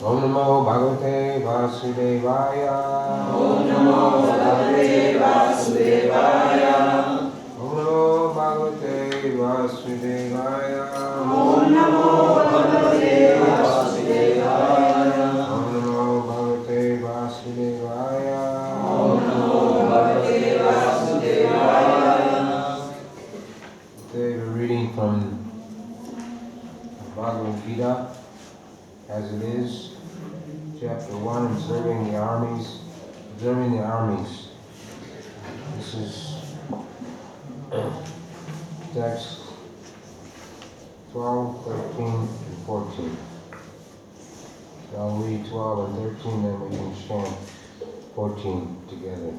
Om Namo Bhagavate Vasudevaya. Om Namo Bhagavate Vasudevaya. Om Namo Bhagavate Vasudevaya. Om Namo Bhagavate Vasudevaya. Om Namo Bhagavate Vasudevaya. Om Namo Bhagavate Vasudevaya. Today we're reading from Bhagavad Gita as it is, chapter 1, observing the armies. This is text 12, 13, and 14. So I'll read 12 and 13, then we can chant 14 together.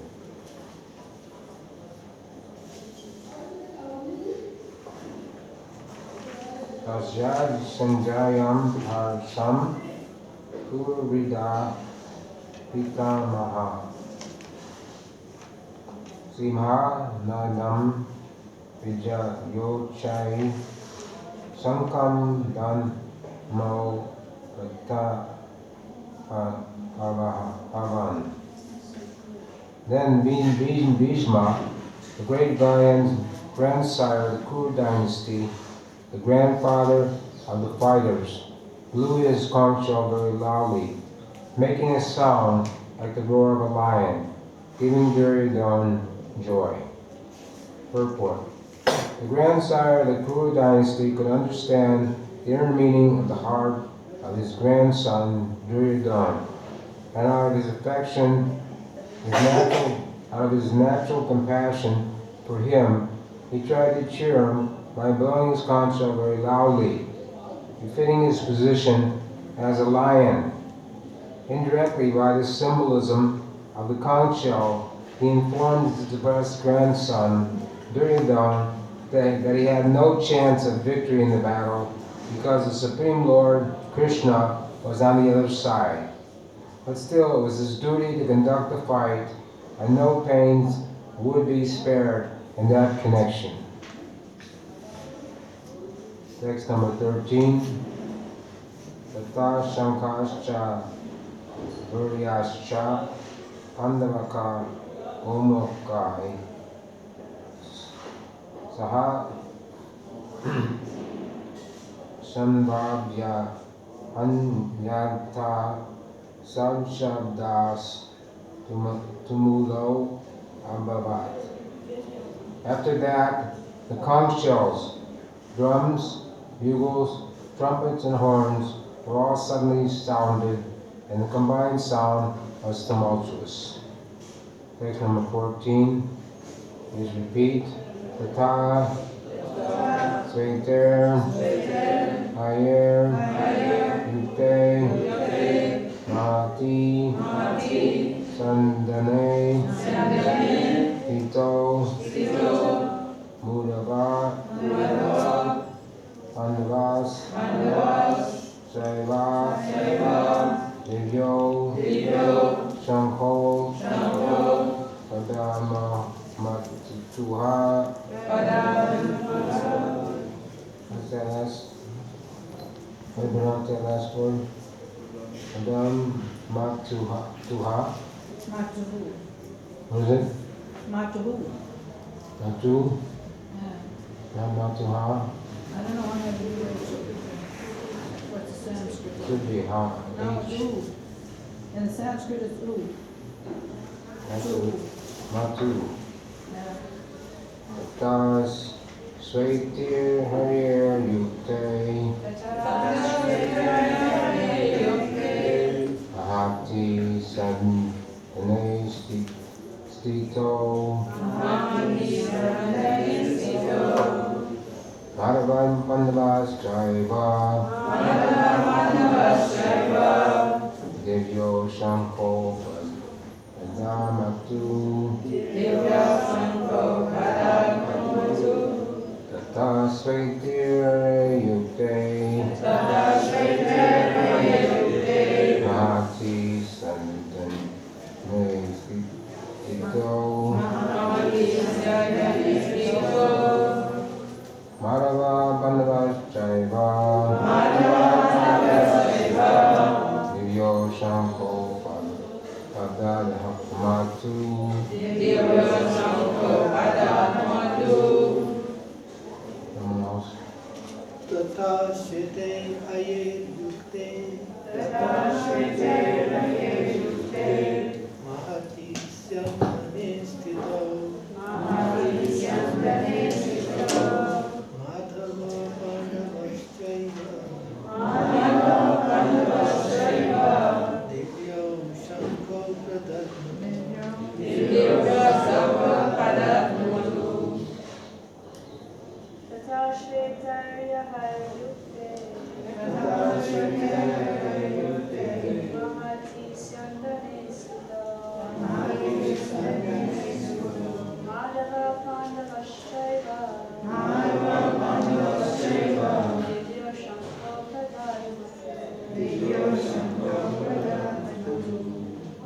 Tasyad sanjayam harsam purida pitamaha simha nadam vijayochai sankam dan mo pata pavan. Then Bhishma, the great grandsire of the Kuru dynasty, the grandfather of the fighters, blew his conch shell very loudly, making a sound like the roar of a lion, giving Duryodhana joy. Purport. The grandsire of the Kuru dynasty could understand the inner meaning of the heart of his grandson Duryodhana, and out of his affection, out of his natural compassion for him, he tried to cheer him by blowing his conch shell very loudly, befitting his position as a lion. Indirectly, by this symbolism of the conch shell, he informed his depressed grandson, Duryodhana, that he had no chance of victory in the battle because the Supreme Lord, Krishna, was on the other side. But still, it was his duty to conduct the fight, and no pains would be spared in that connection. Text number 13. Tata Shankascha Viryascha Pandavaka Omokai Saha Sambhavya Anyata Samshabdas Tumulo Abhavat. After that, the conch shells, drums, bugles, trumpets, and horns were all suddenly sounded, and the combined sound was tumultuous. Text number 14. Please repeat. Tata, Sveiter, Ayer, Yute, Mahati, Sandane, Hito, Mudava, Pandavas, Shaiva, Divyo, Shankho, Padama, Matuha. What's that last? What do you pronounce that last word? Padam Matuha. Matuhu. What is it? Matuhu. Matu? Yeah. Not Matuha? I don't know how to do it. What's the Sanskrit? Should be ha. No, it's U. In the Sanskrit, it's U. Matu. Matu. Yeah. Tas Svaitir Harir Yukte Ahati Sadhane Stito Bhagavan Pandavas Jaiva Devyo Shankho Padamatu Tata Svaitir Yukte Mahati Santan Stito Madhava Pandavas Jaiva Divyo Shankho Padamatu Someone else? Tata Shete Aye Yukte Mahati Syamane Stito Madhava Pandavaschaiva Divyo Shankho Pradatmatu Tata Shvetarya Hayukte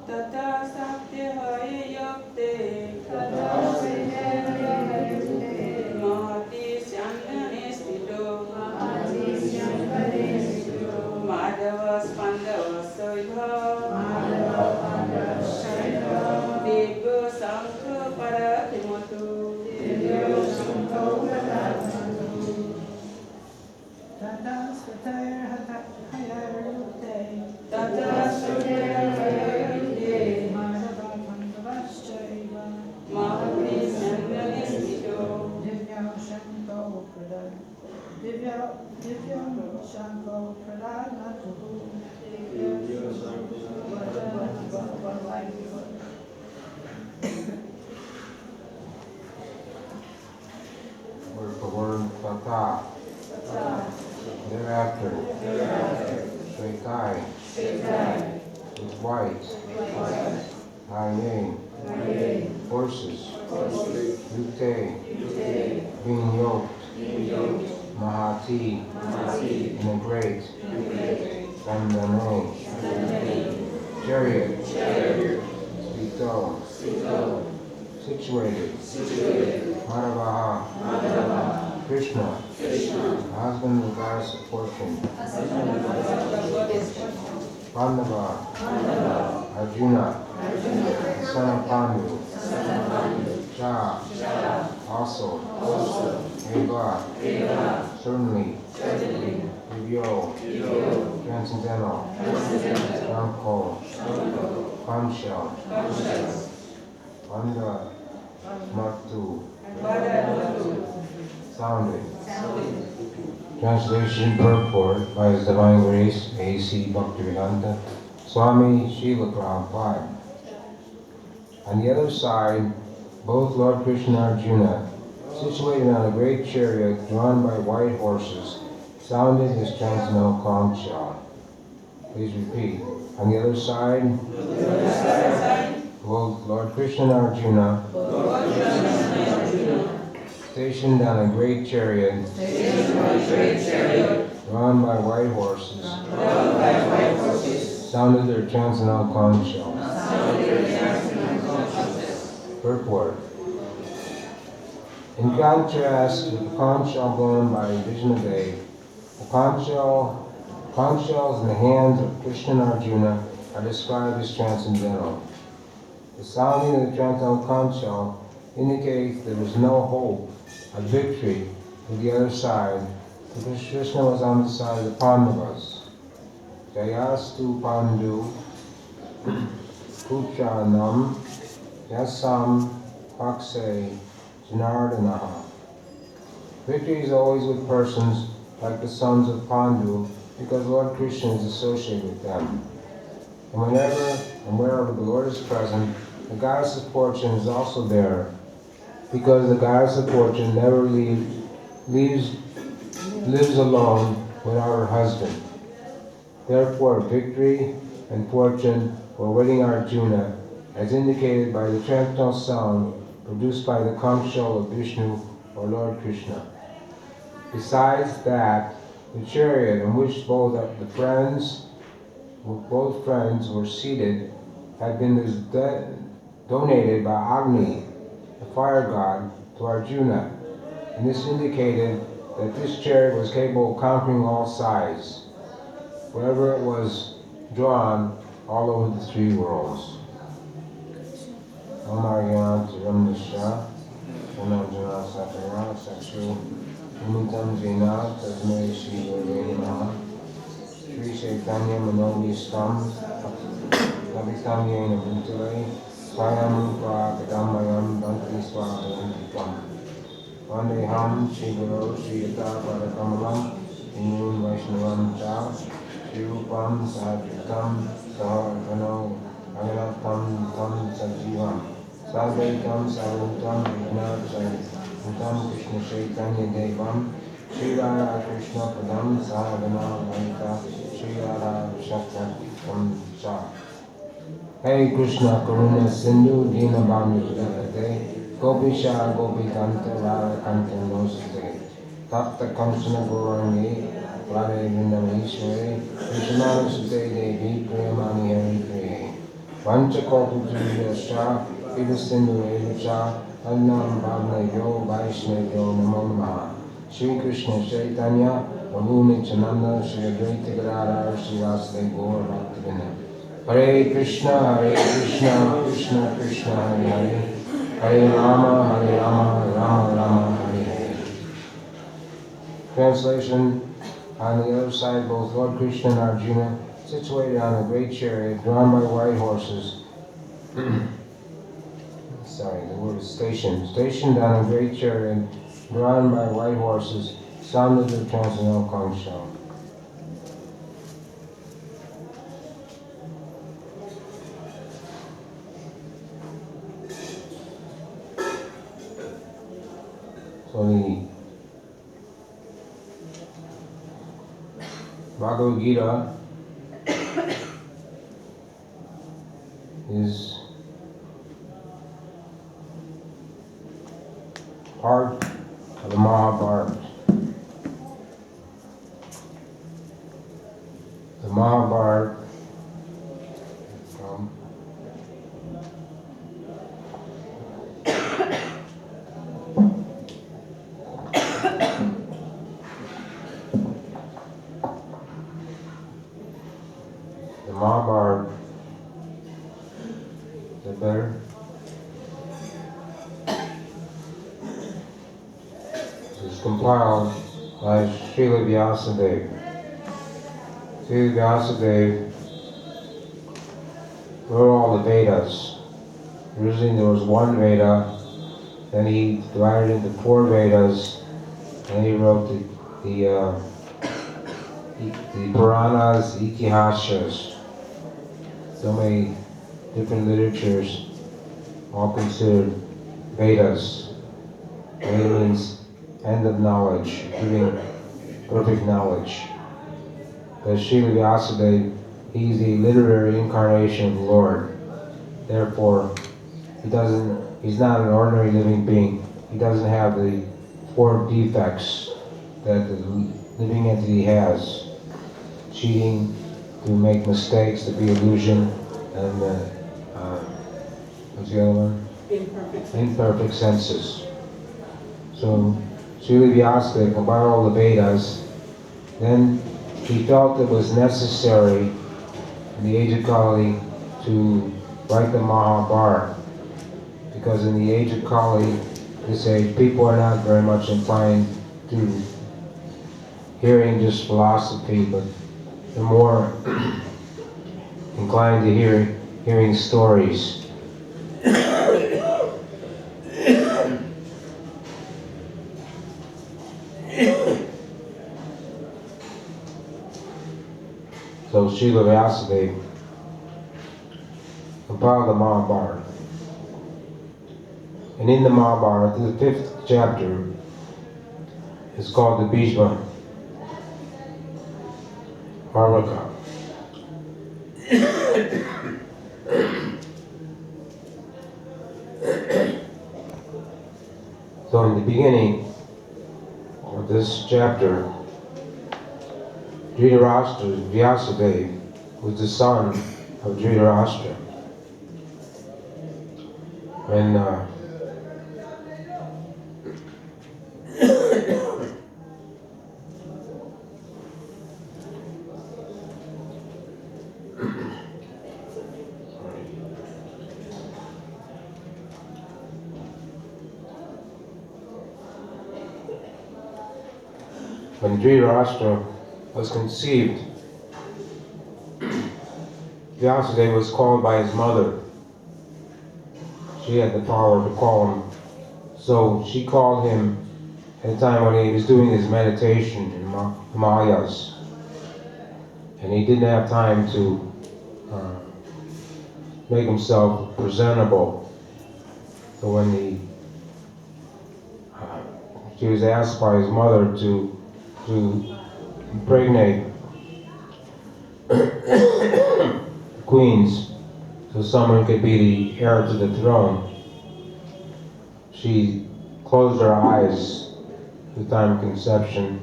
तथा सत्य हय युक्ते महति स्यन्दने स्थितो माधव स्पन्दव सैव दिव्यो शङ्ख परतिमतु तथा स्वतयर्हयरुक्ते तथा सत्यहयुक्ते माधवमण्डवश्चैव महति स्यन्दने स्थितो दिव्यं शङ्खो प्रदानतुः Word for word, tata. Thereafter. Shvetai. With white. Aye. Horses. Yukte. Being yoked. Mahati. In a great. Sandane. Chariot. Spito. Situated. Madhavaha. Krishna. Husband of goddess of fortune. Pandava. Arjuna. The son of Pandu. Cha. Also. Eva. Certainly. Divyo. Transcendental. Ramko. Kamshel. Vanda. Matu. Sounded. Translation purport by His Divine Grace A.C. Bhaktivedanta Swami Srila Prabhupada. On the other side, both Lord Krishna and Arjuna, situated on a great chariot drawn by white horses, sounded his transcendental conch shell. Please repeat. On the other side, both Lord Krishna and Arjuna, stationed on a great chariot, drawn by white horses, sounded their transcendental conch shell. Purport. In contrast with the conch shell blown by Vishnu Dev, the conch shells in the hands of Krishna and Arjuna are described as transcendental. The sounding of the transcendental conch shell indicates there is no hope of victory to the other side, because Krishna was on the side of the Pandavas. Jayastu Pandu Puchanam Yasam Pakse Janardanaha. Victory is always with persons like the sons of Pandu, because Lord Krishna is associated with them. And whenever and wherever the Lord is present, the goddess of fortune is also there, because the goddess of fortune never lives alone without her husband. Therefore, victory and fortune were awaiting Arjuna, as indicated by the transcendental sound produced by the conch shell of Vishnu or Lord Krishna. Besides that, the chariot in which both friends were seated had been donated by Agni, the fire god, to Arjuna, and this indicated that this chariot was capable of conquering all sides, wherever it was drawn, all over the three worlds. Amaryan Tiramdasha, Anarjuna Sakara, Sakshu, Umitam Zina, Tasmay Shri Namaha, Sri Chaitanya Manovistam, Kavitam Yena Bhutale, Swayam Rupa Kadamayam Bhakti Swahayantikam. Vandeham Shri Guru Shri Yata Padakamalam, Inyun Vaishnavam Cha, Shri Rupam Sahajitam, Sahavano, Aganatam Tam Sajivam, Sadvaitam Savutam Vignat Utam Krishna Chaitanya Devam, Shri Radha Krishna Padam Sahavana Vaita, Shri Radha Shaktam Cha. Hey Krishna Karuna Sindhu Dina Bami Jagate, Gopisha Gopikanta Radha Kanta Nosate, Tapta Kamsana Gaurangi, Radhe Vrindavan Ishwari, Krishnamana Sute Devi Priyamani Hari Priye. Vanchakoputriyascha, Vidasindu Evacha, Annam Bhavnavyo Vaishnavyo Namo Namaha. Shri Krishna Chaitanya, Prabhu Nityananda, Shri Advaita Gadadhar, Shri Vasudeva Gaur Bhaktivinoda. Hare Krishna, Krishna Krishna, Hare Hare. Hare Rama, Rama Rama, Hare Hare. Translation: on the other side, both Lord Krishna and Arjuna, situated on a great chariot drawn by white horses. Sorry, the word is stationed. Stationed on a great chariot drawn by white horses, sounded the transcendental conch shell. So the Bhagavad Gita is part of the Mahabharata. The Mahabharata from the Mahabharata, the better. Is compiled by Srila Vyasadeva. Srila Vyasadeva wrote all the Vedas. Originally there was one Veda, then he divided into 4 Vedas, and he wrote the Puranas, Itihasas, so many different literatures, all considered Vedas. Veda means end of knowledge, giving perfect knowledge. But Srila Vyasadeva, he's the literary incarnation of the Lord. Therefore, he's not an ordinary living being. He doesn't have the 4 defects that the living entity has. Cheating, to make mistakes, to be illusion, and what's the other one? Imperfect senses. So Srila Vyasadeva compiled all the Vedas. Then he felt it was necessary in the age of Kali to write the Mahabharata, because in the age of Kali, this age, people are not very much inclined to hearing just philosophy, but they're more inclined to hearing stories. So Srila Vyasadeva compiled the Mahabharata. And in the Mahabharata, the 5th chapter is called the Bhishma Parvaka. So in the beginning of this chapter, Dhritarashtra, Vyasadeva, was the son of Dhritarashtra. When Dhritarashtra was conceived, Vyasadeva was called by his mother. She had the power to call him. So she called him at a time when he was doing his meditation in Himalayas. And he didn't have time to make himself presentable. So when she was asked by his mother to impregnate queens so someone could be the heir to the throne, she closed her eyes at the time of conception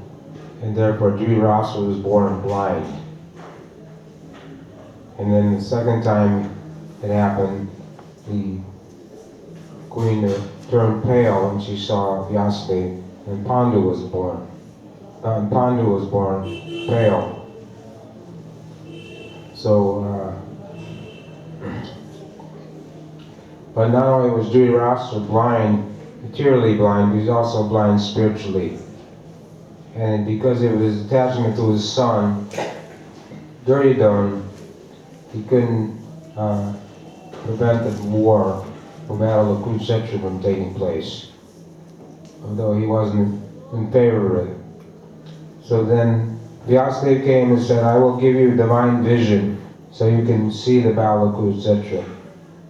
and therefore Dhritarashtra was born blind. And then the second time it happened, the queen turned pale when she saw Vyasadeva, and Pandu was born. Pandu was born pale. So, but not only was Dhritarashtra blind, materially blind, he was also blind spiritually. And because of his attachment to his son, Duryodhana, he couldn't prevent the war, the battle of Kurukshetra from taking place, although he wasn't in favor of it. So then Vyasadeva came and said, I will give you divine vision so you can see the battle of Kurukshetra.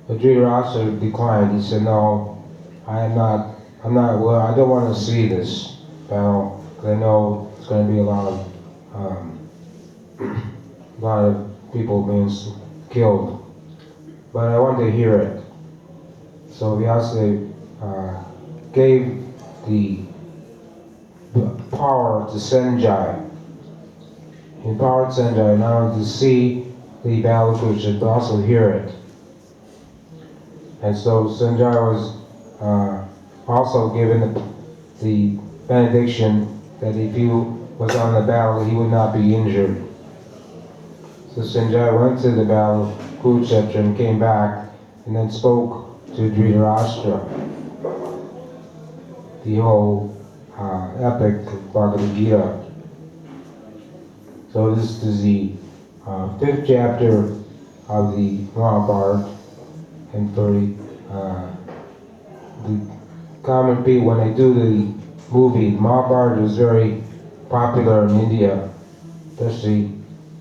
But Dhritarashtra declined. He said, no, I'm not, well, I don't want to see this battle, because I know it's going to be a lot of people being killed. But I want to hear it. So Vyasadeva gave the power to Sanjaya. He empowered Sanjaya not only to see the battle of Kurukshetra, but also hear it. And so Sanjaya was also given the benediction that if he was on the battle, he would not be injured. So Sanjaya went to the battle of Kurukshetra and came back and then spoke to Dhritarashtra the whole epic of Bhagavad Gita. So this is the 5th chapter of the Mahabharata, and for the common people, when they do the movie, Mahabharata was very popular in India, especially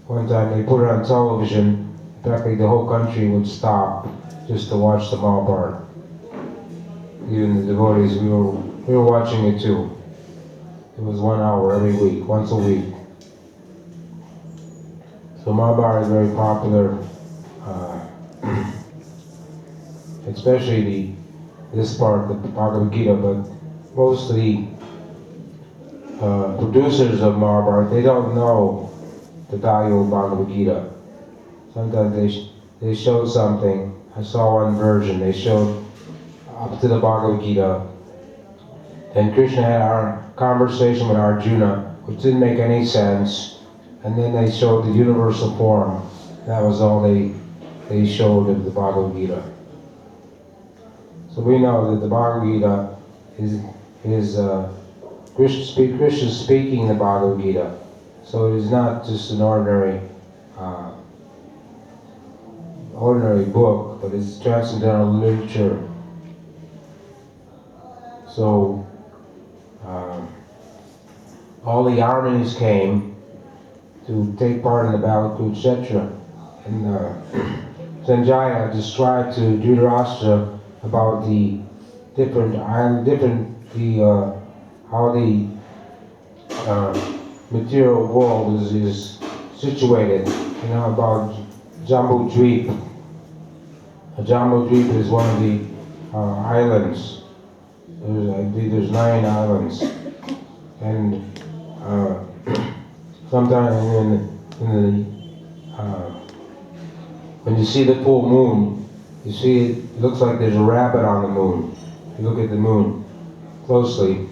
one time they put it on television, practically the whole country would stop just to watch the Mahabharata. Even the devotees, we were watching it too. It was 1 hour every week, once a week. So Mahabharata is very popular, especially this part of the Bhagavad Gita, but most of the producers of Mahabharata, they don't know the value of Bhagavad Gita. Sometimes they show something. I saw one version, they showed up to the Bhagavad Gita, and Krishna had our conversation with Arjuna, which didn't make any sense, and then they showed the universal form. That was all they showed of the Bhagavad Gita. So we know that the Bhagavad Gita is Krishna speaking the Bhagavad Gita. So it is not just an ordinary book, but it's transcendental literature. So all the armies came to take part in the battle of Kurukshetra, and Sanjaya described to Dhritarashtra about the how the material world is situated. You know about Jambu Dweep. Jambu Dweep is one of the islands. I believe there's 9 islands, and sometimes when you see the full moon, you see it looks like there's a rabbit on the moon. You look at the moon closely,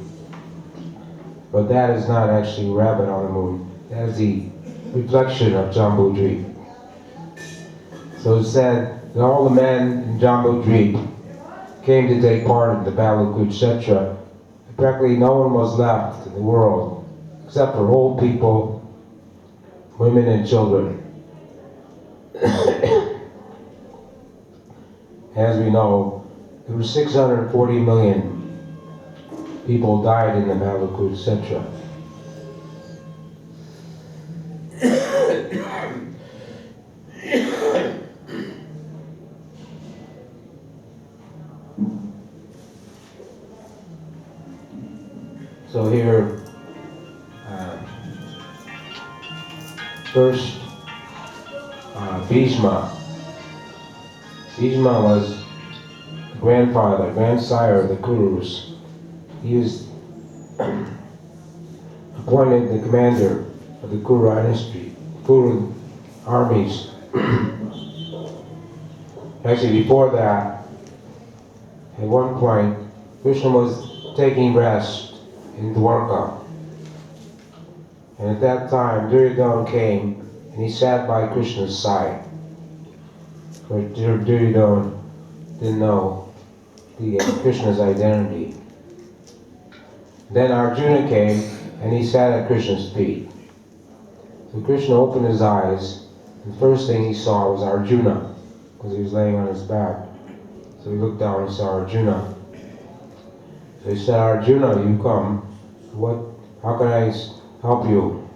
but that is not actually a rabbit on the moon. That is the reflection of Jambu Dweep. So it's said that all the men in Jambu Dweep came to take part in the battle of Kurukshetra. Practically no one was left in the world except for old people, women, and children. As we know, there were 640 million people died in the battle of Kurukshetra. So here, first, Bhishma. Bhishma was the grandsire of the Kurus. He was a appointed the commander of the Kuru armies. Actually, before that, at one point, Krishna was taking rest in Dwarka. And at that time, Duryodhana came and he sat by Krishna's side. For Duryodhana didn't know Krishna's identity. Then Arjuna came and he sat at Krishna's feet. So Krishna opened his eyes, and the first thing he saw was Arjuna, because he was laying on his back. So he looked down and saw Arjuna. So he said, Arjuna, you come. How can I help you?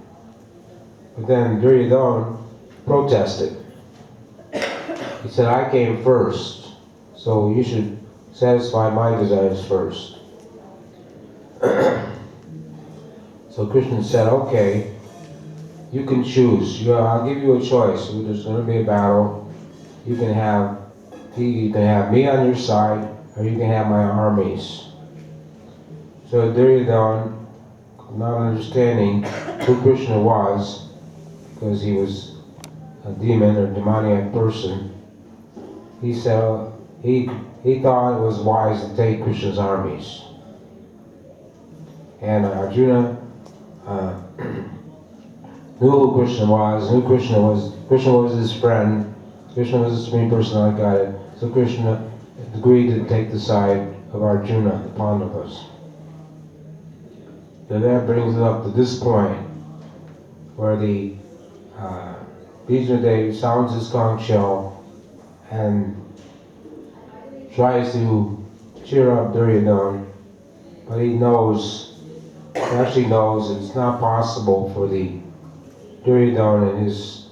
But then Duryodhana protested. He said, I came first, so you should satisfy my desires first. So Krishna said, okay, you can choose. I'll give you a choice. There's going to be a battle. You can have me on your side, or you can have my armies. So Duryodhana, not understanding who Krishna was, because he was a demon or demoniac person, he said he thought it was wise to take Krishna's armies. And Arjuna knew who Krishna was, Krishna was his friend, Krishna was the Supreme Personality of Godhead, so Krishna agreed to take the side of Arjuna, the Pandavas. So that brings it up to this point, where the Bhishma Dev sounds his conch shell and tries to cheer up Duryodhana, but he actually knows it's not possible for the Duryodhana and his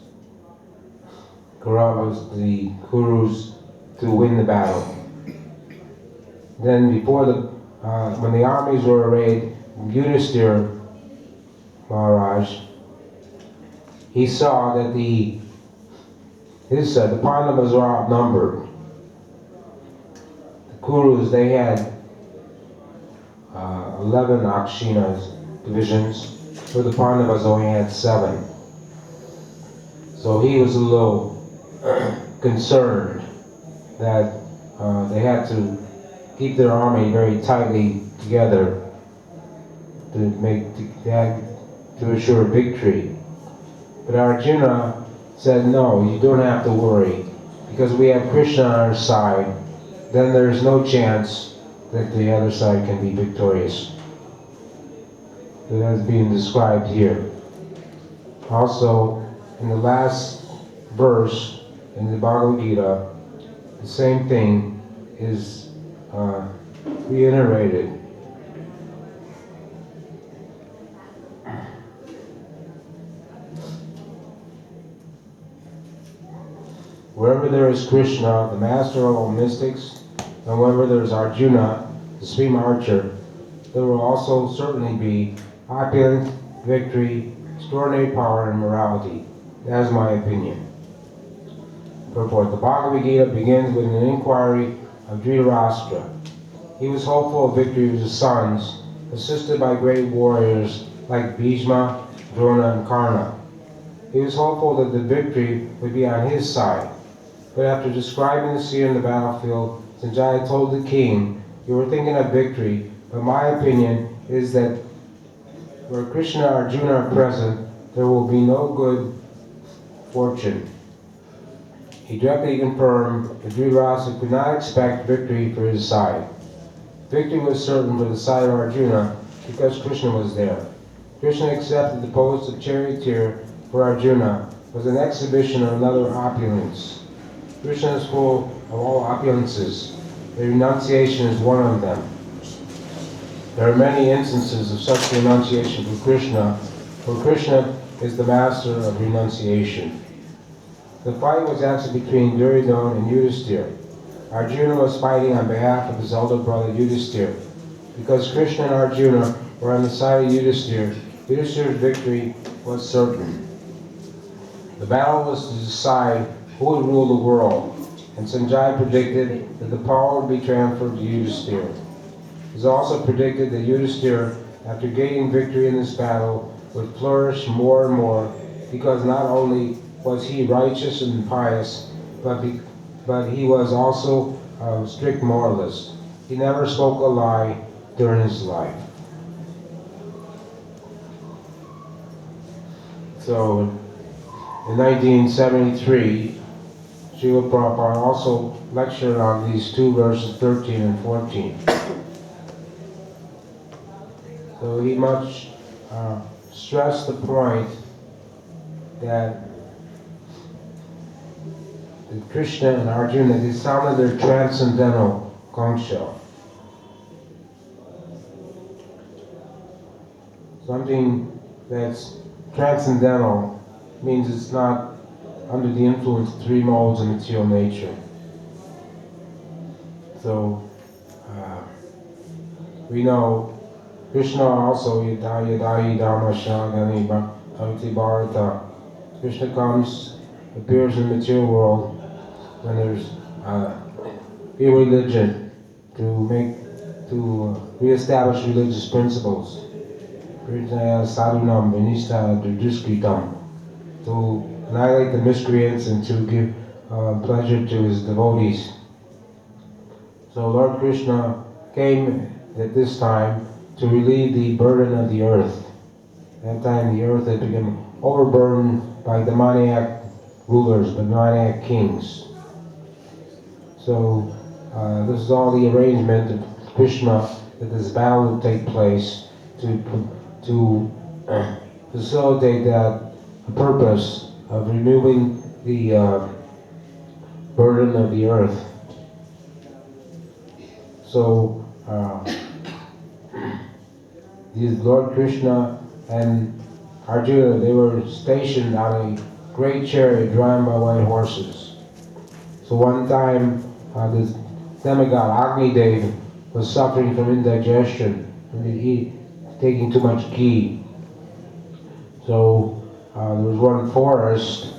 Kauravas, the Kurus, to win the battle. Then when the armies were arrayed, Yudhisthira Maharaj, he saw that the Pandavas were outnumbered. The Kurus, they had 11 Akshinas divisions, so the Pandavas only had 7. So he was a little concerned that they had to keep their army very tightly together to assure victory. But Arjuna said, no, you don't have to worry, because we have Krishna on our side. Then there's no chance that the other side can be victorious. So that's being described here. Also, in the last verse in the Bhagavad Gita, the same thing is reiterated. Wherever there is Krishna, the master of all mystics, and wherever there is Arjuna, the supreme archer, there will also certainly be opulence, victory, extraordinary power, and morality. That is my opinion. Purport. The Bhagavad Gita begins with an inquiry of Dhritarashtra. He was hopeful of victory of his sons, assisted by great warriors like Bhishma, Drona, and Karna. He was hopeful that the victory would be on his side. But after describing the scene in the battlefield, Sanjaya told the king, you were thinking of victory, but my opinion is that where Krishna and Arjuna are present, there will be no good fortune. He directly confirmed that Dhritarashtra could not expect victory for his side. Victory was certain for the side of Arjuna because Krishna was there. Krishna accepted the post of charioteer for Arjuna was an exhibition of another opulence. Krishna is full of all opulences. The renunciation is one of them. There are many instances of such renunciation for Krishna, for Krishna is the master of renunciation. The fight was actually between Duryodhana and Yudhisthira. Arjuna was fighting on behalf of his elder brother Yudhisthira. Because Krishna and Arjuna were on the side of Yudhisthira, Yudhisthira's victory was certain. The battle was to decide who would rule the world, and Sanjaya predicted that the power would be transferred to Yudhisthira. It was also predicted that Yudhisthira after gaining victory in this battle, would flourish more and more, because not only was he righteous and pious, but he was also a strict moralist. He never spoke a lie during his life. So, in 1973, Srila Prabhupada also lectured on these two verses 13 and 14. So he much stressed the point that Krishna and Arjuna, they sounded their transcendental conch shell. Something that's transcendental means it's not under the influence of three modes of material nature. So we know Krishna also yadayi dhamma shagani bhakti bharata. Krishna comes, appears in the material world when there's irreligion to reestablish religious principles. Sadhunam vinista duduskritam, to annihilate the miscreants and to give pleasure to his devotees. So Lord Krishna came at this time to relieve the burden of the earth. At that time the earth had become overburdened by demoniac rulers, demoniac kings. So this is all the arrangement of Krishna that this battle would take place to facilitate that purpose of removing the burden of the earth. So Lord Krishna and Arjuna, they were stationed on a great chariot drawn by white horses. So one time this demigod Agni Dev was suffering from indigestion and taking too much ghee. So there was one forest.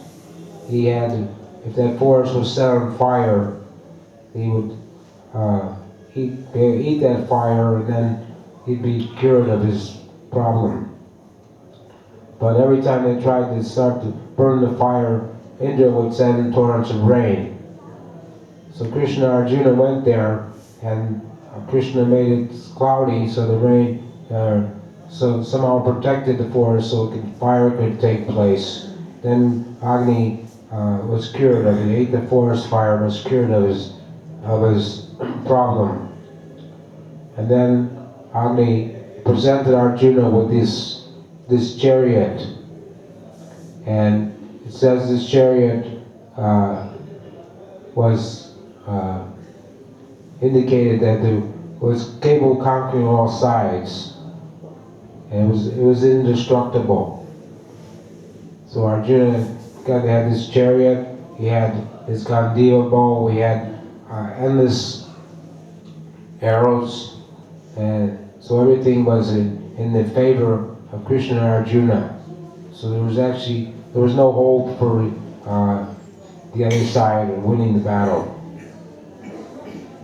If that forest was set on fire, he would eat that fire, and then he'd be cured of his problem. But every time they tried to start to burn the fire, Indra would send torrents of rain. So Krishna and Arjuna went there, and Krishna made it cloudy so the rain so somehow protected the forest so fire could take place. Then Agni was cured of it. He ate the forest fire, was cured of his problem. And then Agni presented Arjuna with this chariot, and it says this chariot was indicated that it was capable of conquering all sides, and it was indestructible. So Arjuna had this chariot, he had his Gandiva bow, he had endless arrows, and so everything was in the favor of Krishna and Arjuna. So there was no hope for the other side of winning the battle.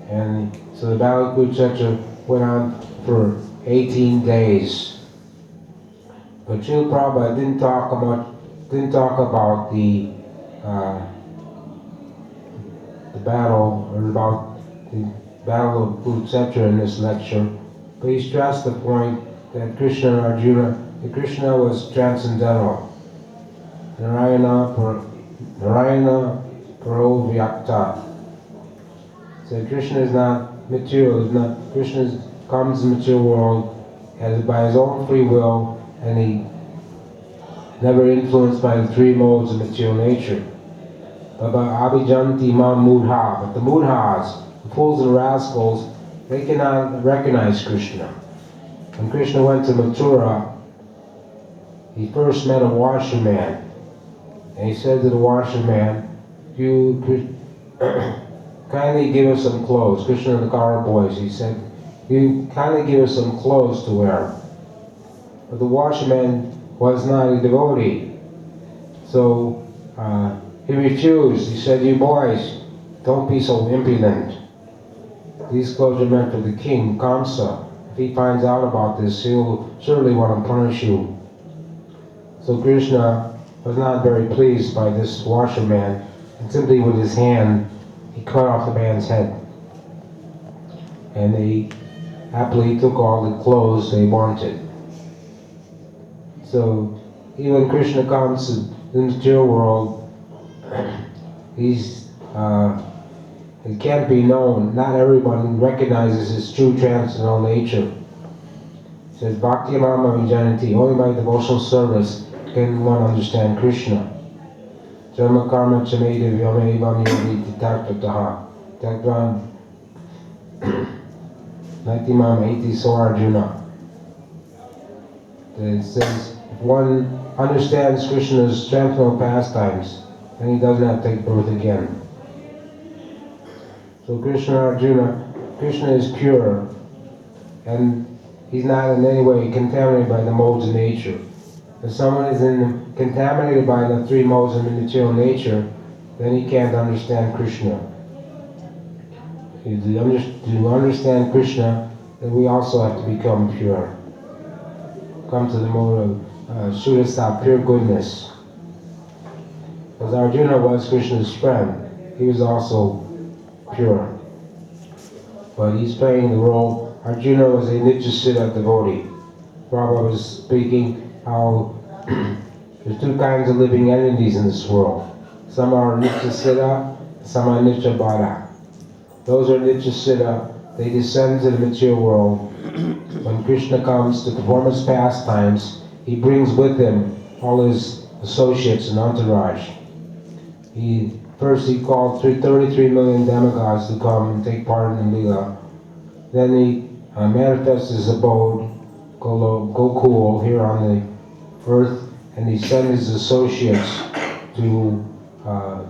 And so the battle of Kurukshetra went on for 18 days. But Srila Prabhupada didn't talk about the battle, or about the battle of Kurukshetra in this lecture, but he stressed the point that Krishna and Arjuna, that Krishna was transcendental. Narayana Paro Vyakta. So Krishna is not material, Krishna comes in the material world by his own free will, and he never influenced by the three modes of material nature. But Abhijanti Ma Mudha, but the Mudhas, the fools and rascals, they cannot recognize Krishna. When Krishna went to Mathura, he first met a washerman, and he said to the washerman, "You kindly give us some clothes." Krishna and the Kaura boys, he said, "You kindly give us some clothes to wear." But the washerman was not a devotee, so he refused. He said, "You boys, don't be so impudent. These clothes are meant for the king, Kamsa. if he finds out about this, he'll surely want to punish you. So Krishna was not very pleased by this washerman, and simply with his hand, he cut off the man's head. And they happily took all the clothes they wanted. So even when Krishna comes to the material world, it can't be known. Not everyone recognizes his true transcendental nature. It says, Bhakti Mama Vijanati, only by devotional service can one understand Krishna. Dharma karma chameda vyame evam yogi titartataha. Tagvam Naitimam eti so Arjuna. It says, if one understands Krishna's transcendental pastimes, then he doesn't have to take birth again. So Krishna is pure, and he's not in any way contaminated by the modes of nature. If someone is contaminated by the three modes of material nature, then he can't understand Krishna. To understand Krishna, then we also have to become pure. Come to the mode of Shuddhasa, pure goodness. Because Arjuna was Krishna's friend, he was also pure. But he's playing the role. Arjuna was a Nityasiddha devotee. Prabhupada was speaking how there's two kinds of living entities in this world. Some are Nityasiddha, some are Nityabhada. Those are Nityasiddha, they descend to the material world. When Krishna comes to perform his pastimes, he brings with him all his associates and entourage. First he called 33 million demigods to come and take part in the Leela. Then he manifests his abode, Gokul, here on the earth, and he sent his associates to,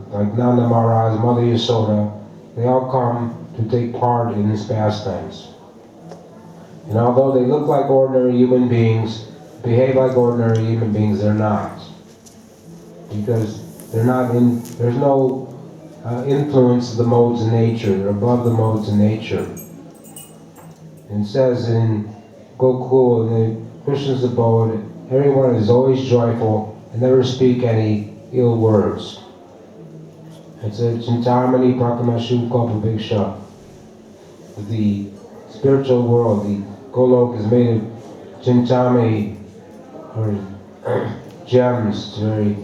like Nanda Maharaj, Mother Yasoda. They all come to take part in his pastimes. And although they look like ordinary human beings, behave like ordinary human beings, they're not. Because there's no influence of the modes of nature. They're above the modes of nature. And it says in Gokul, in the Krishna's abode, everyone is always joyful and never speak any ill words. It's a Chintamani Prakamashu Kalpabhiksha. The spiritual world, the Golok is made of Chintamani, or gems. Very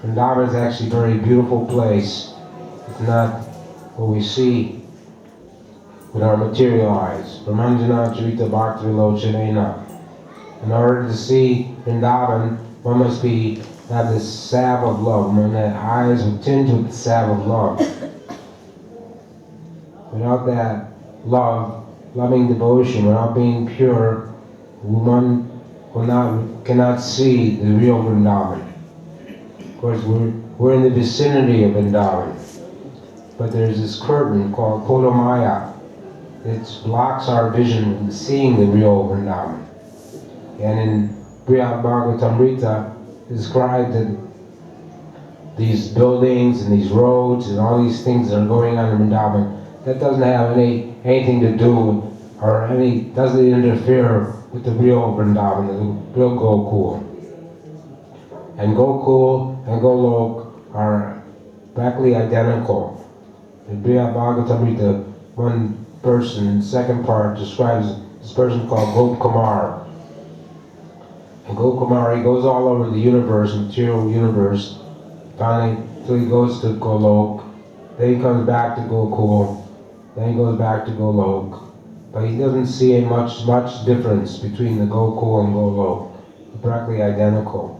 Vrindavan is actually a very beautiful place. It's not what we see with our material eyes. Brahmanjana Charita Bhakti Vilochanena. In order to see Vrindavan, one must have this salve of love. When the eyes are tinged with the salve of love. Without that love, loving devotion, without being pure, one cannot see the real Vrindavan. Of course, we're in the vicinity of Vrindavan, but there's this curtain called Kodamaya. It blocks our vision from seeing the real Vrindavan. And in Brihad Bhagavatamrita, it described that these buildings and these roads and all these things that are going on in Vrindavan, that doesn't have anything to do or doesn't interfere with the real Vrindavan, the real Gokul. And Gokul and Golok are practically identical. In Brihad Bhagavatamrita, one person in the second part describes this person called Gop Kumar. And Gop Kumar, he goes all over the universe, material universe, finally till he goes to Golok. Then he comes back to Gokul. Then he goes back to Golok. But he doesn't see much difference between the Gokul and Golok. They're practically identical.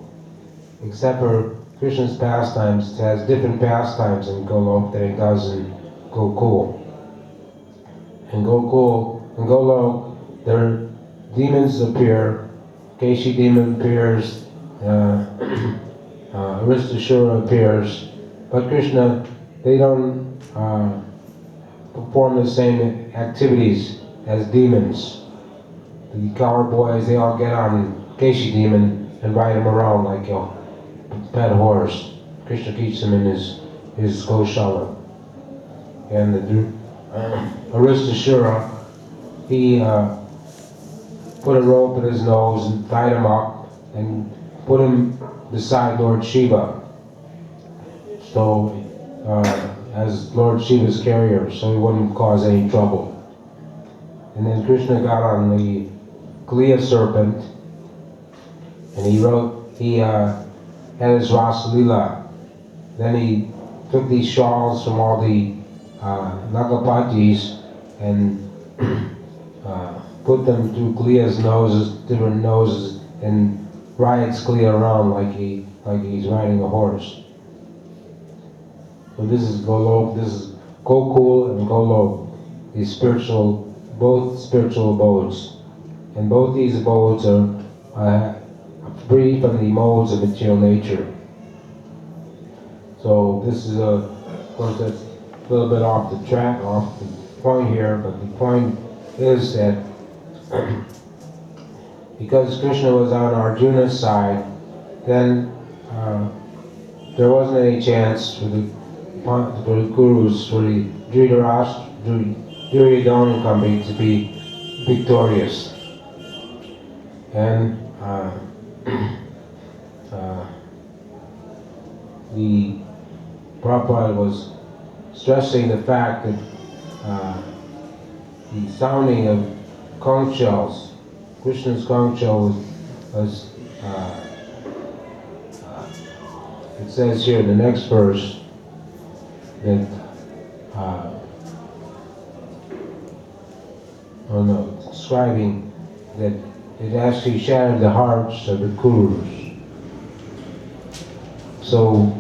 Except for Krishna's pastimes, it has different pastimes in Golok than it does in Gokul. In Gokul and Golok, their demons appear. Keshi demon appears, Aristashura appears, but Krishna, they don't perform the same activities as demons. The coward boys, they all get on Keshi demon and ride him around like a pet horse. Krishna keeps him in his Goshala. And the Aristashura, he put a rope in his nose and tied him up and put him beside Lord Shiva. So, as Lord Shiva's carrier, so he wouldn't cause any trouble. And then Krishna got on the Kaliya serpent, and he had his Rasa Leela. Then he took these shawls from all the Nagapatis and put them through Kaliya's noses, different noses, and rides Kaliya around like he's riding a horse. So this is Golok, this is Gokul and Golok, these both spiritual abodes. And both these abodes are free from the modes of material nature. So this is of course that's a little bit off the point here, but the point is that because Krishna was on Arjuna's side, then there wasn't any chance for the Kurus, for the Duryodhana company to be victorious. And the Prabhupada was stressing the fact that the sounding of conch shells, Krishna's conch shell was it says here in the next verse that describing that it actually shattered the hearts of the Kurus. So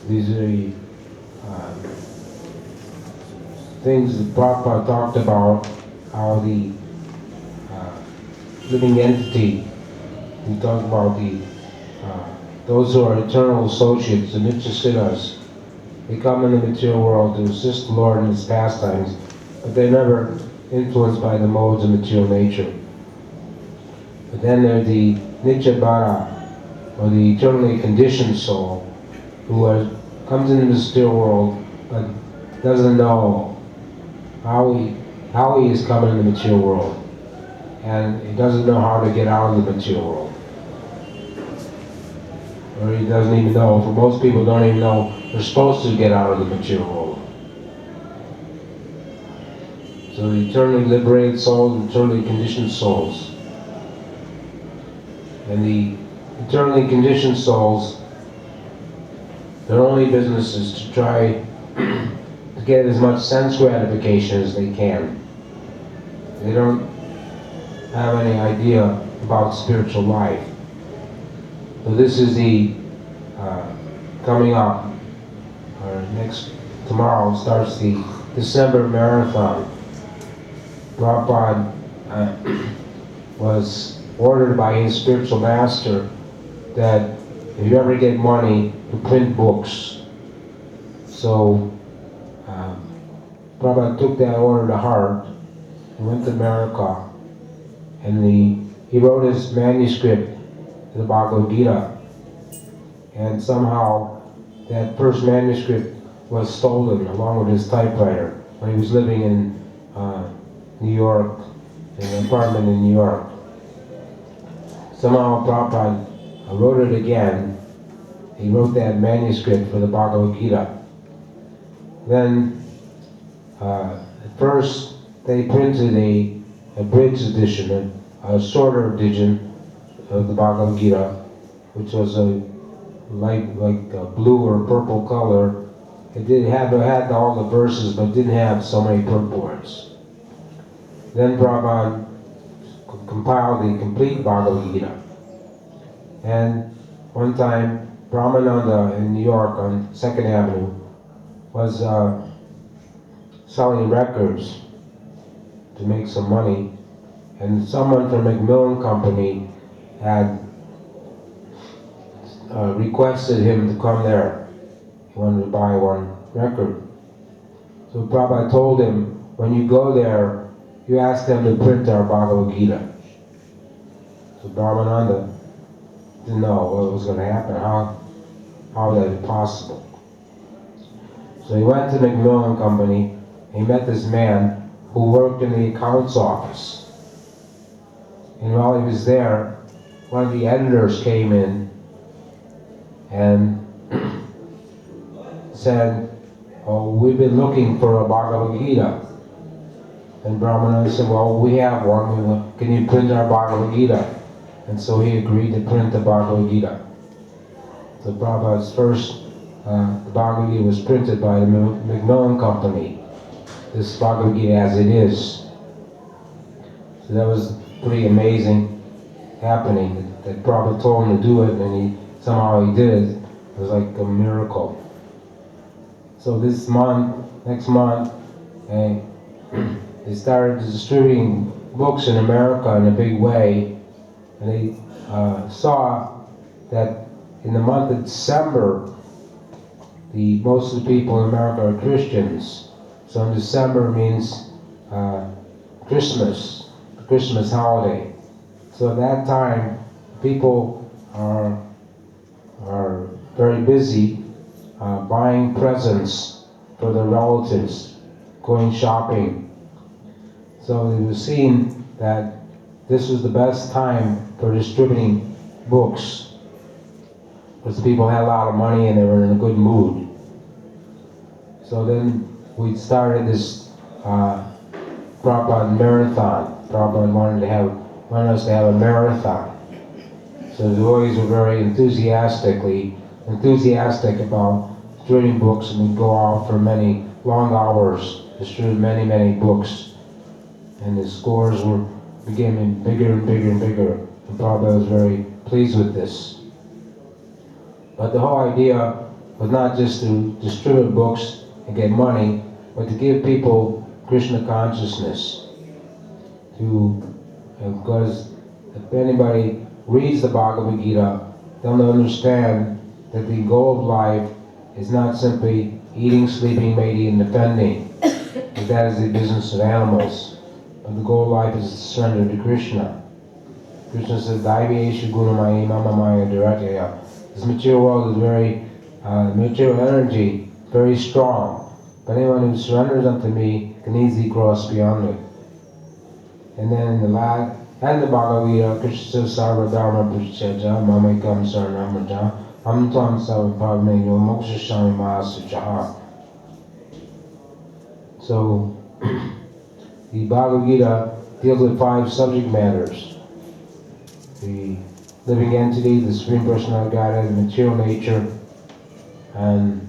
these are the things that Prabhupada talked about, how the living entity, he talked about those who are eternal associates, the Nityasiddhas. They come in the material world to assist the Lord in His pastimes, but they're never influenced by the modes of material nature. But then there's the Nityabhara, or the eternally conditioned soul, who comes into the material world but doesn't know how he is coming in the material world, and he doesn't know how to get out of the material world. Or he doesn't even know, for most people don't even know they're supposed to get out of the material world. So the eternally liberated souls, eternally conditioned souls. And the eternally conditioned souls, their only business is to try to get as much sense gratification as they can. They don't have any idea about spiritual life. So this is the coming up, tomorrow starts the December marathon. Prabhupada was ordered by his spiritual master that if you ever get money, to print books. So Prabhupada took that order to heart and went to America, and he wrote his manuscript, the Bhagavad Gita, and somehow that first manuscript was stolen along with his typewriter when he was living in New York, in an apartment in New York. Somehow Prabhupada wrote it again. He wrote that manuscript for the Bhagavad Gita. Then at first they printed a abridged edition, a shorter edition of the Bhagavad Gita, which was a like a blue or purple color. It had all the verses, but didn't have so many purports. Then Prabhupada compiled the complete Bhagavad Gita. And one time, Brahmananda in New York on 2nd Avenue was selling records to make some money, and someone from Macmillan Company had requested him to come there. He wanted to buy one record. So Prabhupada told him, when you go there, you ask them to print our Bhagavad Gita. So Brahmananda didn't know what was going to happen, how that is possible. So he went to Macmillan Company, and he met this man who worked in the accounts office. And while he was there, one of the editors came in and said, "Oh, we've been looking for a Bhagavad Gita." And Brahmana said, "Well, we have one. Can you print our Bhagavad Gita?" And so he agreed to print the Bhagavad Gita. So Prabhupada's first the Bhagavad Gita was printed by the Macmillan Company. This Bhagavad Gita as it is. So that was pretty amazing happening. That Prabhupada told him to do it, and somehow he did it. It was like a miracle. So this month, next month, they started distributing books in America in a big way, and they saw that in the month of December, most of the people in America are Christians. So in December means Christmas, the Christmas holiday. So at that time, people are very busy buying presents for their relatives, going shopping. So it was seen that this was the best time for distributing books, because people had a lot of money and they were in a good mood. So then we started this Prabhupada marathon. Prabhupada wanted us to have a marathon. So the devotees were very enthusiastic about distributing books, and we'd go out for many long hours, distribute many, many books. And the scores became bigger and bigger and bigger. And Prabhupada was very pleased with this. But the whole idea was not just to distribute books and get money, but to give people Krishna consciousness. Because if anybody reads the Bhagavad Gita, they'll understand that the goal of life is not simply eating, sleeping, mating, and defending, because that is the business of animals. But the goal of life is to surrender to Krishna. Krishna says, "Daiveshu gunamaya mamamaya durataya." This material world is material energy, very strong. But anyone who surrenders unto me can easily cross beyond it. And then in the Bhagavad Gita, Krishna says, "Sarva dharma parityajya mamekam saranam vraja aham tvam sarvabhavanyo mokshashami mahasuchaha." So, the Bhagavad Gita deals with 5 subject matters: the living entity, the Supreme Personality of Godhead, the material nature, and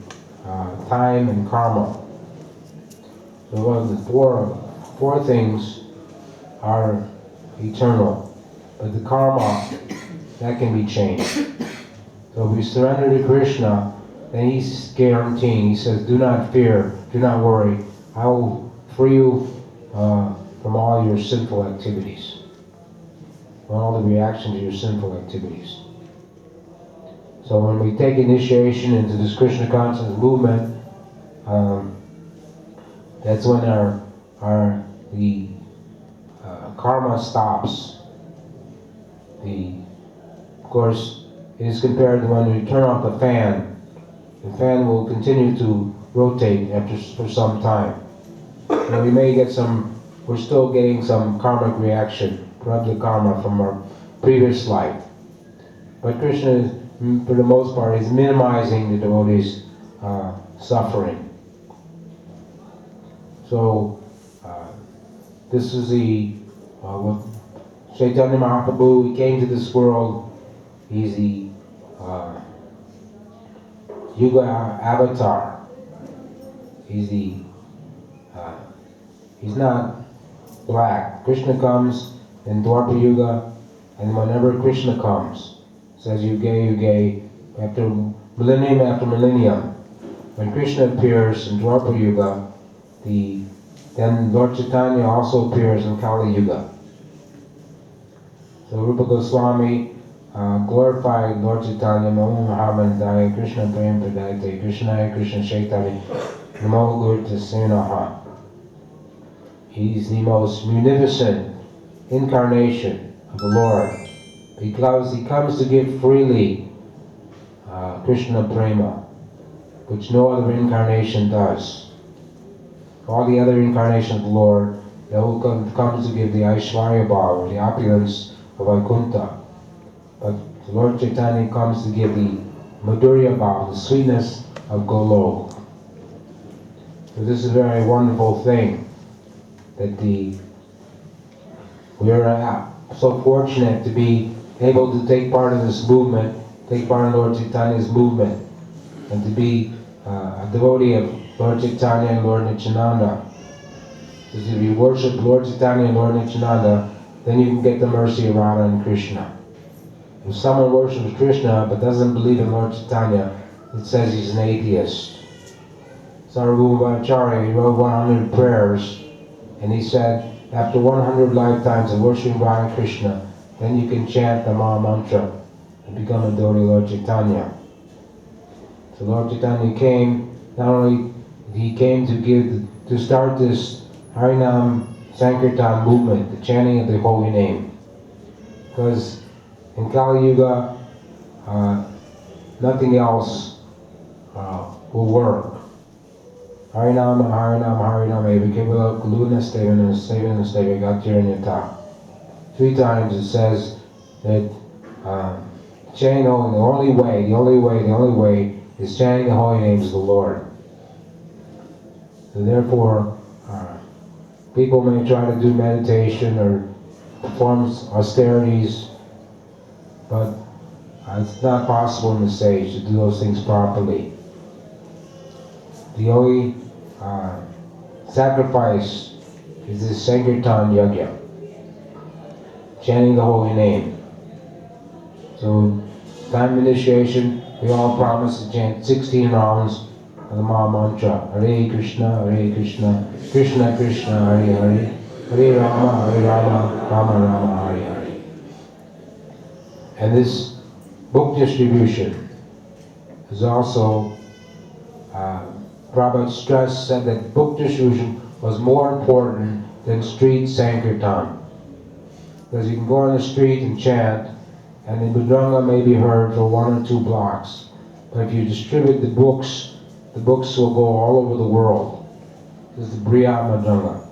time and karma. So one of the four things are eternal, but the karma, that can be changed. So if we surrender to Krishna, then he's guaranteeing. He says, "Do not fear, do not worry. I will free you from all your sinful activities, from all the reaction to your sinful activities." So when we take initiation into this Krishna consciousness movement, that's when the karma stops. Of course, it is compared to when we turn off the fan. The fan will continue to rotate for some time. And we may get we're still getting some karmic reaction, prarabdha karma from our previous life. But Krishna, for the most part, is minimizing the devotees' suffering. So, this is what Chaitanya Mahaprabhu, he came to this world. He's the Yuga avatar. He's not black. Krishna comes in Dwapara Yuga, and whenever Krishna comes, says Yuga, after millennium, when Krishna appears in Dwapara Yuga, then Lord Chaitanya also appears in Kali Yuga. So Rupa Goswami glorified Lord Chaitanya, Namo Mahamandaya, Krishna Prem Pradayate, Krishnaya Krishna Chaitanya, Namo Gurta Sinaha. He's the most munificent incarnation of the Lord, because he comes to give freely Krishna Prema, which no other incarnation does. All the other incarnations of the Lord, who comes to give the Aishwarya Bhav, or the opulence of Vaikuntha. But Lord Chaitanya comes to give the Madhurya Bhav, the sweetness of Golok. So this is a very wonderful thing, that we are so fortunate to be able to take part in this movement, take part in Lord Chaitanya's movement, and to be a devotee of Lord Chaitanya and Lord Nityananda. Because if you worship Lord Chaitanya and Lord Nityananda, then you can get the mercy of Radha and Krishna. If someone worships Krishna but doesn't believe in Lord Chaitanya, it says he's an atheist. Sarvabhaumacharya, he wrote 100 prayers, and he said, after 100 lifetimes of worshiping Radha and Krishna, then you can chant the Maha Mantra and become a devotee of Lord Chaitanya. So Lord Chaitanya came, not only he came to start this Harinam Sankirtan movement, the chanting of the holy name. Because in Kali Yuga, nothing else will work. Harinam, Harinam, Harinam, Eva Kevala Kuluna Stevan and Stevan Gatiranyata. 3 times it says that chanting the only way is chanting the holy names of the Lord. And therefore, people may try to do meditation or perform austerities, but it's not possible in this age to do those things properly. The only sacrifice is the Sankirtan Yajna, chanting the holy name. So, time of initiation, we all promise to chant 16 rounds of the Maha Mantra. Hare Krishna, Krishna Krishna, Hare Hare, Hare Rama, Rama Rama, Hare Hare. And this book distribution is also, Prabhupada stressed, said that book distribution was more important than street Sankirtan. Because you can go on the street and chant, and the Mridanga may be heard for 1 or 2 blocks. But if you distribute the books will go all over the world. This is the Brihat Mridanga.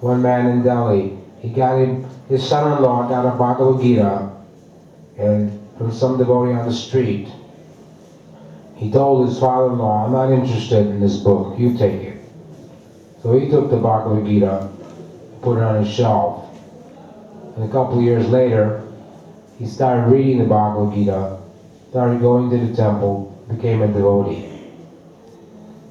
One man in Delhi, his son-in-law got a Bhagavad Gita and from some devotee on the street. He told his father-in-law, I'm not interested in this book, you take it. So he took the Bhagavad Gita, put it on his shelf. And a couple of years later, he started reading the Bhagavad Gita, started going to the temple, became a devotee.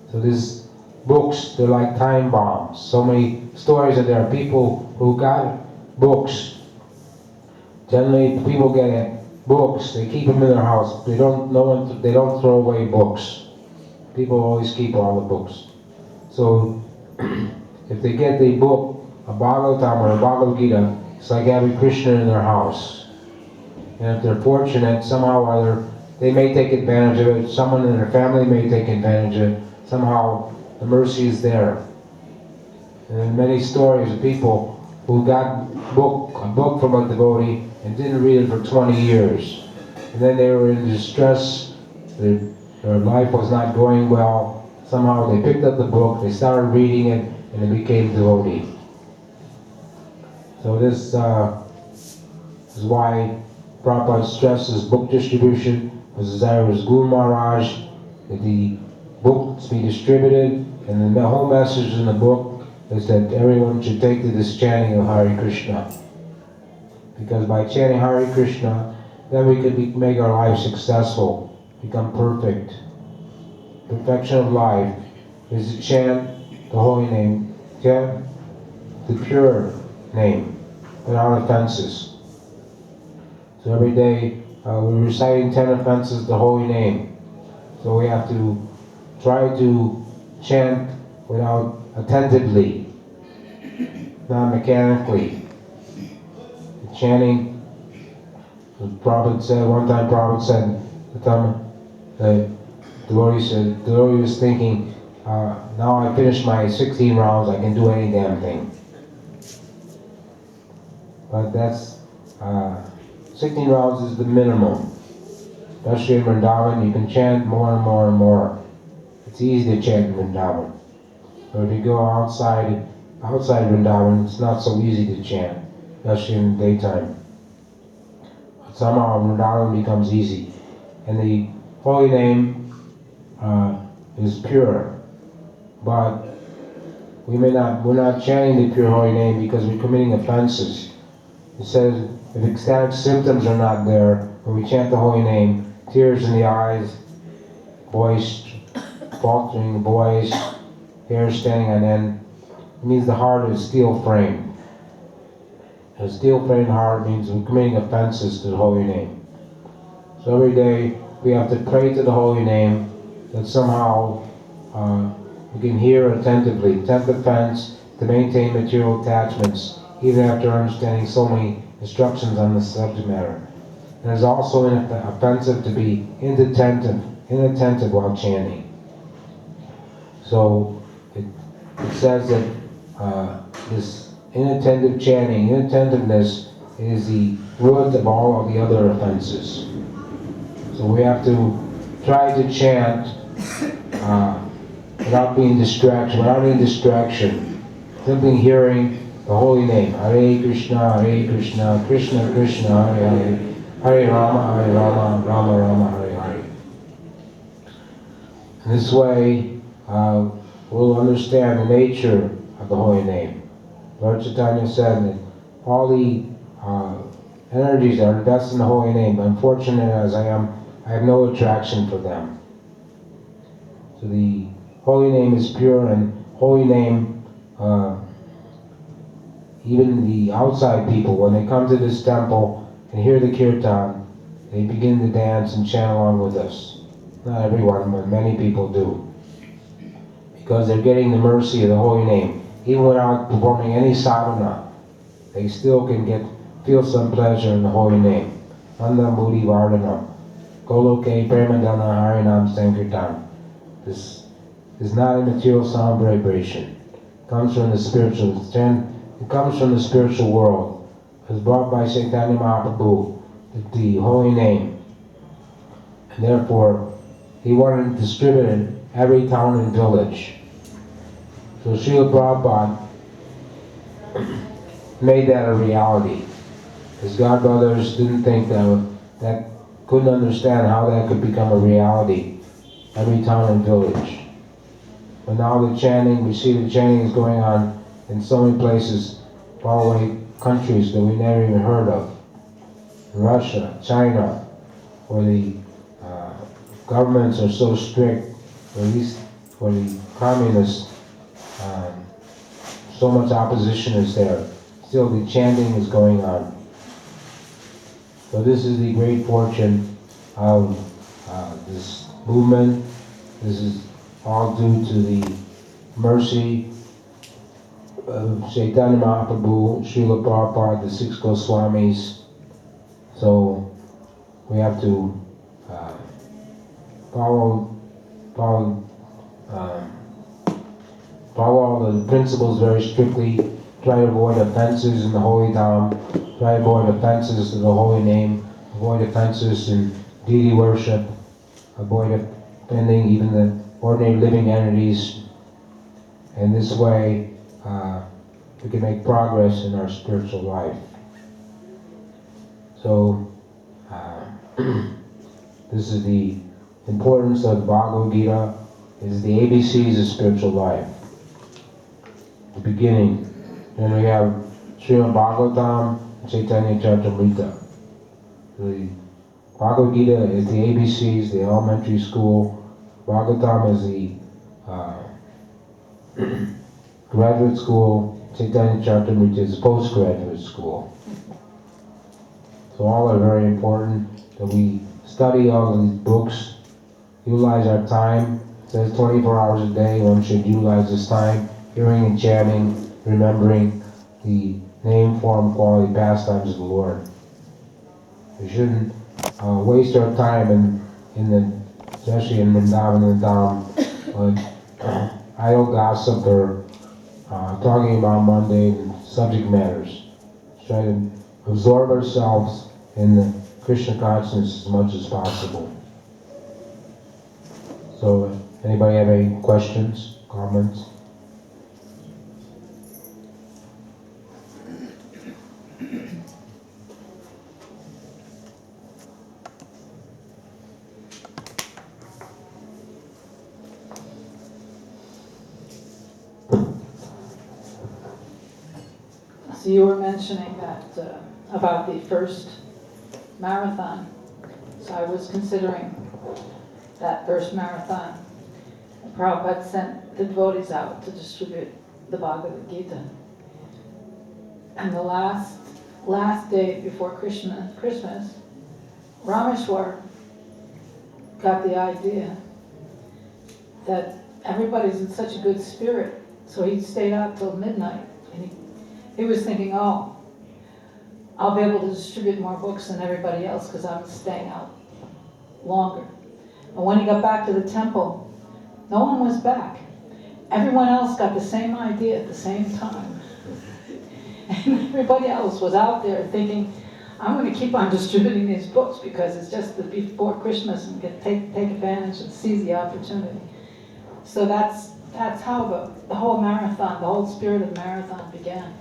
So these books, they're like time bombs. So many stories that there are people who got books. Generally, people get books, they keep them in their house. They don't throw away books. People always keep all the books. So if they get the book, a Bhagavatam or a Bhagavad Gita, it's like having Krishna in their house. And if they're fortunate, somehow or other, they may take advantage of it. Someone in their family may take advantage of it. Somehow the mercy is there. And there are many stories of people who got a book from a devotee and didn't read it for 20 years. And then they were in distress, their life was not going well. Somehow they picked up the book, they started reading it, and they became devotee. So this is why Prabhupada stresses book distribution. His desire was Guru Maharaj that the books be distributed, and the whole message in the book is that everyone should take to this chanting of Hare Krishna. Because by chanting Hare Krishna, then we can make our life successful, become perfect. Perfection of life is to chant the holy name, chant the pure name, without offenses. So every day we're reciting 10 offenses of the holy name. So we have to try to chant without attentively, not mechanically. The chanting, Prabhupada said, one time Prabhupada said, the devotee was thinking, now I finished my 16 rounds, I can do any damn thing. But that's, 16 rounds is the minimum. Especially in Vrindavan, you can chant more and more and more. It's easy to chant in Vrindavan. So if you go outside outside Vrindavan, it's not so easy to chant, especially in the daytime. But somehow Vrindavan becomes easy. And the holy name is pure. But we're not chanting the pure holy name because we're committing offenses. It says if ecstatic symptoms are not there, when we chant the holy name, tears in the eyes, voice faltering, voice, hair standing on end, it means the heart is steel framed. A steel framed heart means we're committing offenses to the holy name. So every day we have to pray to the holy name that somehow we can hear attentively, 10th offense, to maintain material attachments, even after understanding so many instructions on the subject matter. And it's also offensive to be inattentive while chanting. So it says that this inattentive chanting, inattentiveness is the root of all of the other offenses. So we have to try to chant without any distraction, simply hearing the holy name. Hare Krishna, Krishna Krishna, Hare Hare, Hare Rama, Rama Rama, Hare Hare. In this way, we'll understand the nature of the holy name. Lord Chaitanya said that all the energies are invested in the holy name. Unfortunate as I am, I have no attraction for them. So the holy name is pure, and holy name, even the outside people, when they come to this temple and hear the kirtan, they begin to dance and chant along with us. Not everyone, but many people do. Because they're getting the mercy of the holy name. Even without performing any sadhana, they still can feel some pleasure in the holy name. Nanda Mudi Vardhanam. Goloke Premadana Harinam Sankirtan. This is not a material sound vibration. It comes from the spiritual. It comes from the spiritual world. It was brought by Chaitanya Mahaprabhu, the holy name. And therefore, he wanted to distribute it in every town and village. So Srila Prabhupada made that a reality. His godbrothers didn't think that couldn't understand how that could become a reality, every town and village. But now the chanting, we see the chanting is going on in so many places, faraway countries that we never even heard of. Russia, China, where the governments are so strict, or at least for the communists, so much opposition is there. Still the chanting is going on. So this is the great fortune of this movement. This is all due to the mercy of Chaitanya Mahaprabhu, Srila Prabhupada, the 6 Goswamis. So we have to follow all the principles very strictly, try to avoid offenses in the holy dham, try to avoid offenses to the holy name, avoid offenses in deity worship, avoid offending even the ordinary living entities. And this way we can make progress in our spiritual life. So this is the importance of the Bhagavad Gita, is the ABCs of spiritual life. The beginning. Then we have Srimad Bhagavatam, Chaitanya Charitamrita. The Bhagavad Gita is the ABCs, the elementary school. Bhagavatam is the graduate school. Chaitanya Charitamrita is postgraduate school. So all are very important that we study all of these books, utilize our time. It says 24 hours a day, one should utilize this time, hearing and chanting, remembering the name, form, quality, pastimes of the Lord. We shouldn't waste our time especially in Vrindavan and Dham, idle gossip or talking about mundane subject matters. Try to absorb ourselves in the Krishna consciousness as much as possible. So, anybody have any questions, comments? So you were mentioning that about the first marathon. So I was considering that first marathon. Prabhupada sent the devotees out to distribute the Bhagavad Gita. And the last day before Christmas, Rameshwar got the idea that everybody's in such a good spirit, so he stayed out till midnight. And he was thinking, oh, I'll be able to distribute more books than everybody else because I'm staying out longer. And when he got back to the temple, no one was back. Everyone else got the same idea at the same time. And everybody else was out there thinking, I'm going to keep on distributing these books because it's just before Christmas and take advantage and seize the opportunity. So that's how the whole marathon, the whole spirit of the marathon began.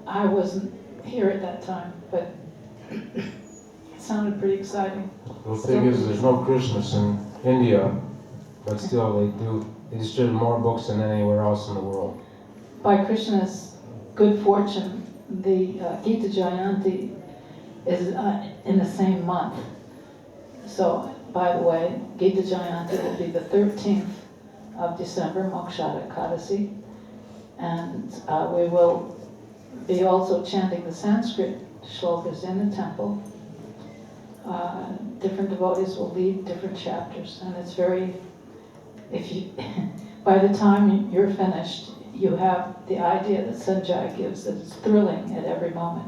I wasn't here at that time, but it sounded pretty exciting. The thing is, there's no Christmas in India, but still they distribute more books than anywhere else in the world. By Krishna's good fortune, the Gita Jayanti is in the same month. So, by the way, Gita Jayanti will be the 13th of December, Mokshada Ekadasi, and we will be also chanting the Sanskrit shlokas in the temple. Different devotees will lead different chapters, and it's very, by the time you're finished, you have the idea that Sanjay gives, that it's thrilling at every moment.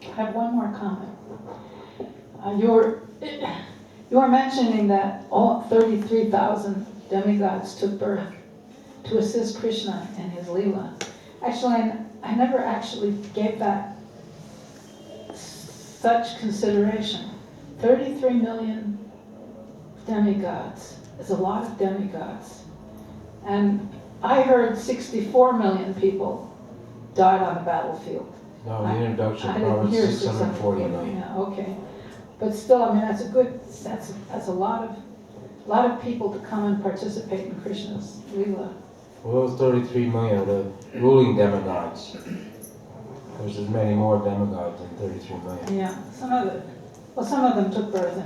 I have one more comment. You were mentioning that all 33,000 demigods took birth to assist Krishna in his Leela. Actually, I never actually gave that such consideration. 33 million demigods is a lot of demigods. And I heard 64 million people died on the battlefield. No, the introduction I didn't probably hear 640 million. Yeah, okay. But still, I mean, that's a lot of people to come and participate in Krishna's Leela. Well, those 33 million are the ruling demigods. There's as many more demigods than 33 million. Yeah, some of them took birth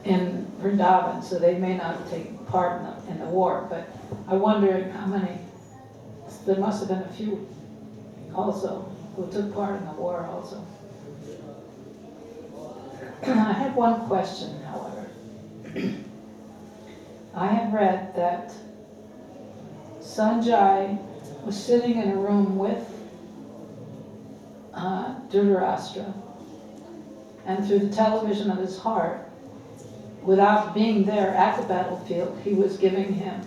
in Vrindavan, so they may not have taken part in the war, but I wonder how many, there must have been a few also who took part in the war also. I had one question, however. I have read that Sanjay was sitting in a room with Dhritarashtra, and through the television of his heart, without being there at the battlefield, he was giving him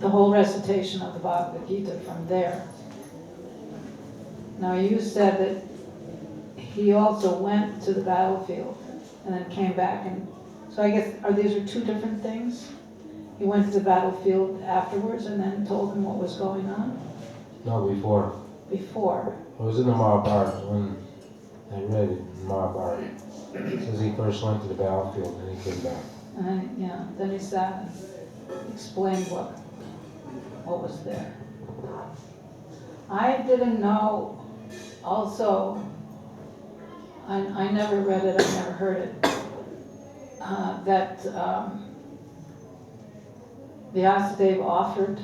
the whole recitation of the Bhagavad Gita from there. Now you said that he also went to the battlefield and then came back, and so I guess these are two different things? He went to the battlefield afterwards and then told him what was going on? No, before. Before. It was in the Mahabharata when I read it in Mahabharata. It says he first went to the battlefield and he came back. And then he sat and explained what was there. I didn't know also, I never read it, I never heard it, that Vyasadeva offered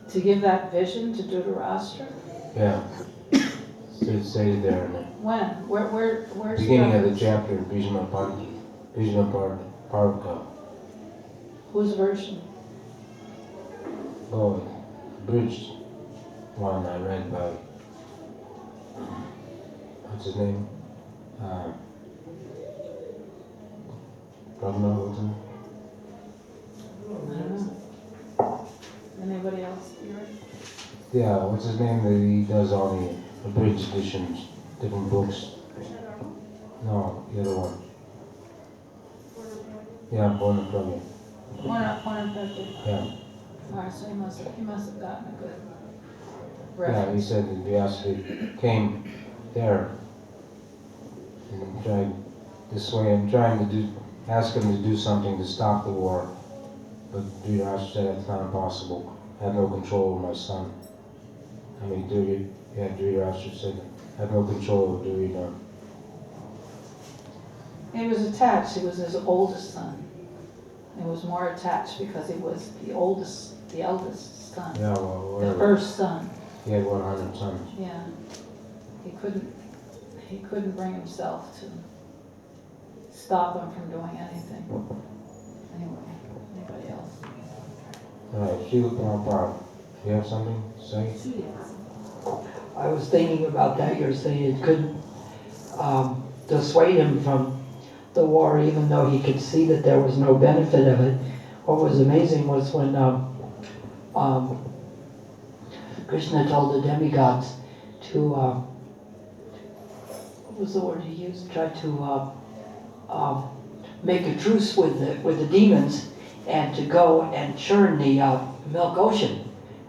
to give that vision to Dhritarashtra? Yeah. It's stated there in the When? Where's beginning the of the chapter, Bhishma Parvaka. Whose version? Oh, bridge one I read about, what's his name? Prabhu, what's his name? I don't know. Anybody else hear it? Yeah, what's his name that he does all the abridged editions, different books? No, the other one. Yeah, Born Prabhu. One Prabhu. Yeah. Alright, so he must have gotten a good Yeah, he reference. said that Vyasa came there and tried this way and trying to ask him to do something to stop the war, but Dhritarashtra said that's not possible. have no control over my son. I mean, Dhritarashtra said, have no control over Duryodhana. He was attached. He was his oldest son. He was more attached because he was the eldest son. Yeah, well, The whatever. first son. He had 100 sons. Yeah. He couldn't bring himself to stop him from doing anything. Anyway, anybody else? Alright, Srila Prabhupada, do you have something to say? I was thinking about that. You're saying it couldn't dissuade him from the war, even though he could see that there was no benefit of it. What was amazing was when Krishna told the demigods to, what was the word he used? Try to make a truce with the demons and to go and churn the milk ocean.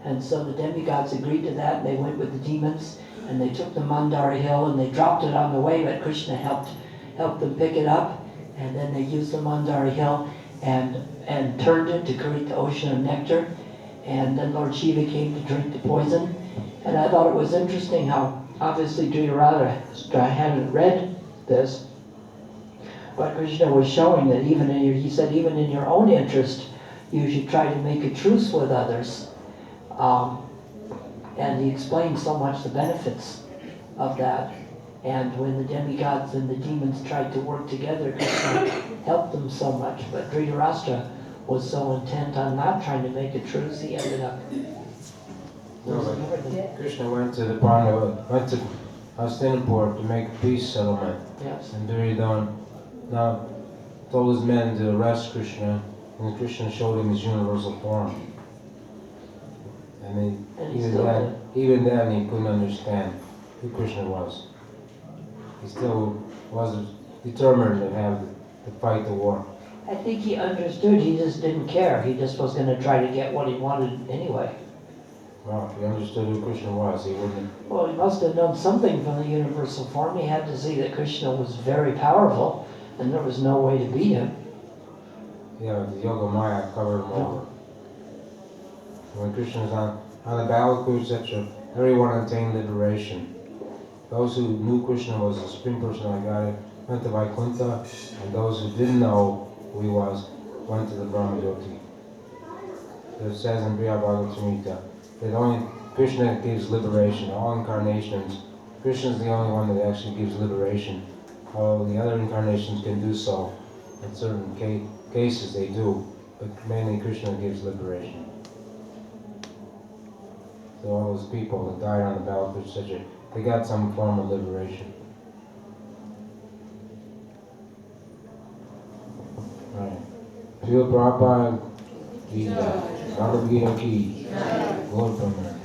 And so the demigods agreed to that, and they went with the demons, and they took the Mandara hill, and they dropped it on the way, but Krishna helped them pick it up, and then they used the Mandara hill and turned it to create the ocean of nectar, and then Lord Shiva came to drink the poison. And I thought it was interesting how, obviously Dhritarashtra hadn't read this, but Krishna was showing that even in your own interest, you should try to make a truce with others. And he explained so much the benefits of that. And when the demigods and the demons tried to work together, Krishna helped them so much. But Dhritarashtra was so intent on not trying to make a truce, he ended up losing everything. Krishna went to Hastinapur to make a peace settlement. Yes. And Duryodhana now told his men to arrest Krishna, and Krishna showed him his universal form. And even then he couldn't understand who Krishna was. He still was determined to fight the war. I think he understood, he just didn't care. He just was going to try to get what he wanted anyway. Well, if he understood who Krishna was, he wouldn't. Well, he must have known something from the universal form. He had to see that Krishna was very powerful, and there was no way to beat him. Yeah, the Yoga Maya covered him over. When Krishna was on the battlefield, etc., everyone attained liberation. Those who knew Krishna was the Supreme Personality of Godhead went to Vaikuntha, and those who didn't know who he was went to the Brahma Jyoti. It says in Priya Bhagavatamrita that only Krishna gives liberation. All incarnations, Krishna is the only one that actually gives liberation. All the other incarnations can do so. In certain cases they do, but mainly Krishna gives liberation. So all those people that died on the battlefield, etc., they got some form of liberation. Right. Srila Prabhupada ki jai. Bhagavad Gita ki. Lord Brahma.